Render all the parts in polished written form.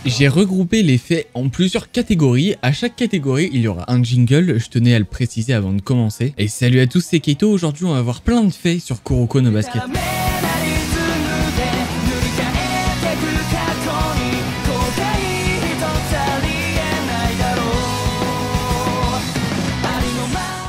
J'ai regroupé les faits en plusieurs catégories. À chaque catégorie, il y aura un jingle. Je tenais à le préciser avant de commencer. Et salut à tous, c'est Keito. Aujourd'hui, on va voir plein de faits sur Kuroko no Basket.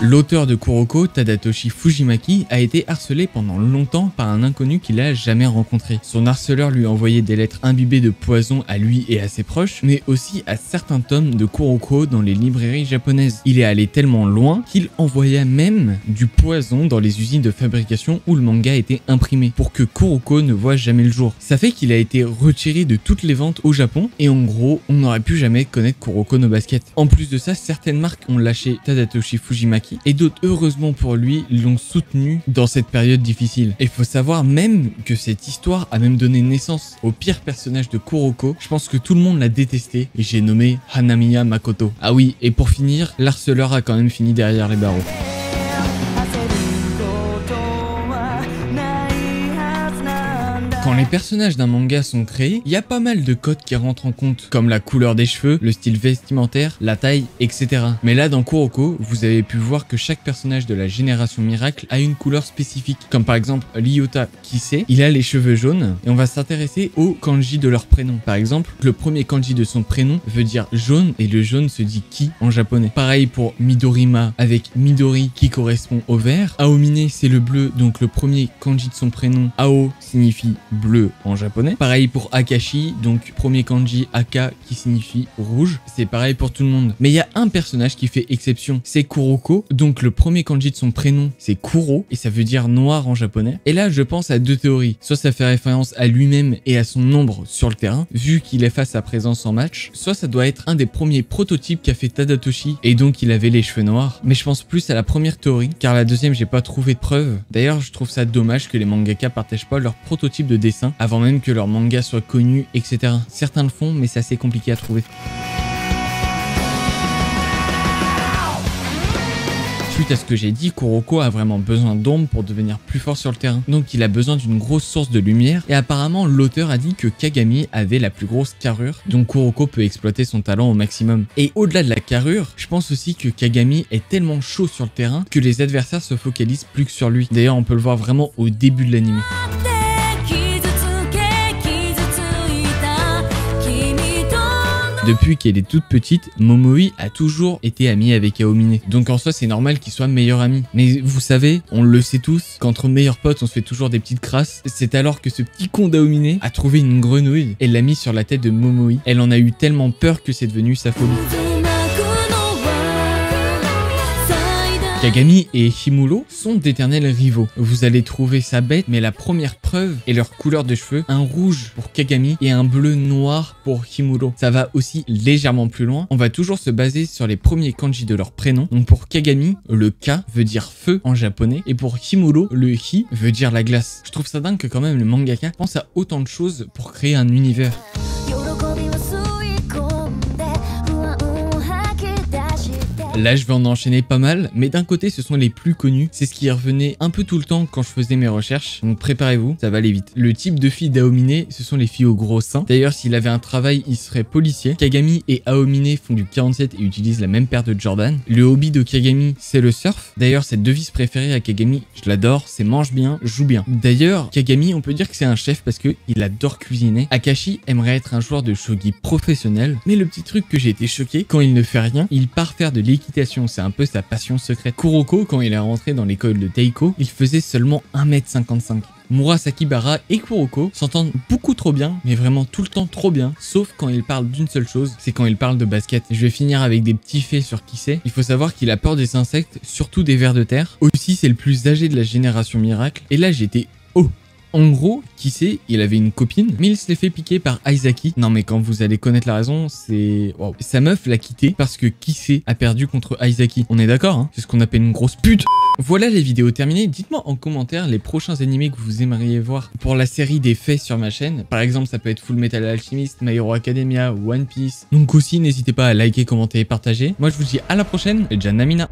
L'auteur de Kuroko, Tadatoshi Fujimaki, a été harcelé pendant longtemps par un inconnu qu'il n'a jamais rencontré. Son harceleur lui envoyait des lettres imbibées de poison à lui et à ses proches, mais aussi à certains tomes de Kuroko dans les librairies japonaises. Il est allé tellement loin qu'il envoya même du poison dans les usines de fabrication où le manga était imprimé, pour que Kuroko ne voie jamais le jour. Ça fait qu'il a été retiré de toutes les ventes au Japon, et en gros, on n'aurait pu jamais connaître Kuroko no Basket. En plus de ça, certaines marques ont lâché Tadatoshi Fujimaki, et d'autres, heureusement pour lui, l'ont soutenu dans cette période difficile. Et il faut savoir même que cette histoire a même donné naissance au pire personnage de Kuroko. Je pense que tout le monde l'a détesté, et j'ai nommé Hanamiya Makoto. Ah oui, et pour finir, l'harceleur a quand même fini derrière les barreaux. Quand les personnages d'un manga sont créés, il y a pas mal de codes qui rentrent en compte, comme la couleur des cheveux, le style vestimentaire, la taille, etc. Mais là, dans Kuroko, vous avez pu voir que chaque personnage de la génération miracle a une couleur spécifique. Comme par exemple, Ryota Kise, il a les cheveux jaunes, et on va s'intéresser au kanji de leur prénom. Par exemple, le premier kanji de son prénom veut dire jaune, et le jaune se dit ki en japonais. Pareil pour Midorima, avec Midori qui correspond au vert. Aomine, c'est le bleu, donc le premier kanji de son prénom, Ao, signifie bleu en japonais. Pareil pour Akashi, donc premier kanji Aka qui signifie rouge. C'est pareil pour tout le monde. Mais il y a un personnage qui fait exception, c'est Kuroko. Donc le premier kanji de son prénom, c'est Kuro, et ça veut dire noir en japonais. Et là, je pense à deux théories. Soit ça fait référence à lui-même et à son nombre sur le terrain, vu qu'il efface sa présence en match. Soit ça doit être un des premiers prototypes qu'a fait Tadatoshi, et donc il avait les cheveux noirs. Mais je pense plus à la première théorie, car la deuxième, j'ai pas trouvé de preuve. D'ailleurs, je trouve ça dommage que les mangaka partagent pas leur prototype de dessin avant même que leur manga soit connu, etc. Certains le font, mais c'est assez compliqué à trouver. Suite à ce que j'ai dit, Kuroko a vraiment besoin d'ombre pour devenir plus fort sur le terrain. Donc il a besoin d'une grosse source de lumière, et apparemment l'auteur a dit que Kagami avait la plus grosse carrure, donc Kuroko peut exploiter son talent au maximum. Et au-delà de la carrure, je pense aussi que Kagami est tellement chaud sur le terrain que les adversaires se focalisent plus que sur lui. D'ailleurs, on peut le voir vraiment au début de l'anime. Depuis qu'elle est toute petite, Momoi a toujours été amie avec Aomine. Donc en soi, c'est normal qu'ils soient meilleurs amis. Mais vous savez, on le sait tous, qu'entre meilleurs potes, on se fait toujours des petites crasses. C'est alors que ce petit con d'Aomine a trouvé une grenouille et l'a mis sur la tête de Momoi. Elle en a eu tellement peur que c'est devenu sa folie. Kagami et Himuro sont d'éternels rivaux. Vous allez trouver ça bête, mais la première preuve est leur couleur de cheveux, un rouge pour Kagami et un bleu noir pour Himuro. Ça va aussi légèrement plus loin. On va toujours se baser sur les premiers kanji de leur prénom. Donc pour Kagami, le K veut dire feu en japonais, et pour Himuro, le Hi veut dire la glace. Je trouve ça dingue que quand même le mangaka pense à autant de choses pour créer un univers. Là, je vais en enchaîner pas mal, mais d'un côté, ce sont les plus connus. C'est ce qui revenait un peu tout le temps quand je faisais mes recherches. Donc préparez-vous, ça va aller vite. Le type de fille d'Aomine, ce sont les filles aux gros seins. D'ailleurs, s'il avait un travail, il serait policier. Kagami et Aomine font du 47 et utilisent la même paire de Jordan. Le hobby de Kagami, c'est le surf. D'ailleurs, cette devise préférée à Kagami, je l'adore, c'est mange bien, joue bien. D'ailleurs, Kagami, on peut dire que c'est un chef parce qu'il adore cuisiner. Akashi aimerait être un joueur de shogi professionnel, mais le petit truc que j'ai été choqué, quand il ne fait rien, il part faire de l'équitation. C'est un peu sa passion secrète. Kuroko, quand il est rentré dans l'école de Teiko, il faisait seulement 1m55. Murasaki Bara et Kuroko s'entendent beaucoup trop bien, mais vraiment tout le temps trop bien, sauf quand ils parlent d'une seule chose, c'est quand ils parlent de basket. Je vais finir avec des petits faits sur Kise. Il faut savoir qu'il a peur des insectes, surtout des vers de terre. Aussi, c'est le plus âgé de la génération miracle, et là j'étais en gros, Kise, il avait une copine, mais il se l'est fait piquer par Aizaki. Non mais quand vous allez connaître la raison, c'est... Wow. Sa meuf l'a quitté parce que Kise a perdu contre Aizaki. On est d'accord, hein? C'est ce qu'on appelle une grosse pute. Voilà les vidéos terminées. Dites-moi en commentaire les prochains animés que vous aimeriez voir pour la série des faits sur ma chaîne. Par exemple, ça peut être Full Metal Alchemist, My Hero Academia, One Piece. Donc aussi, n'hésitez pas à liker, commenter et partager. Moi, je vous dis à la prochaine. Et Janamina.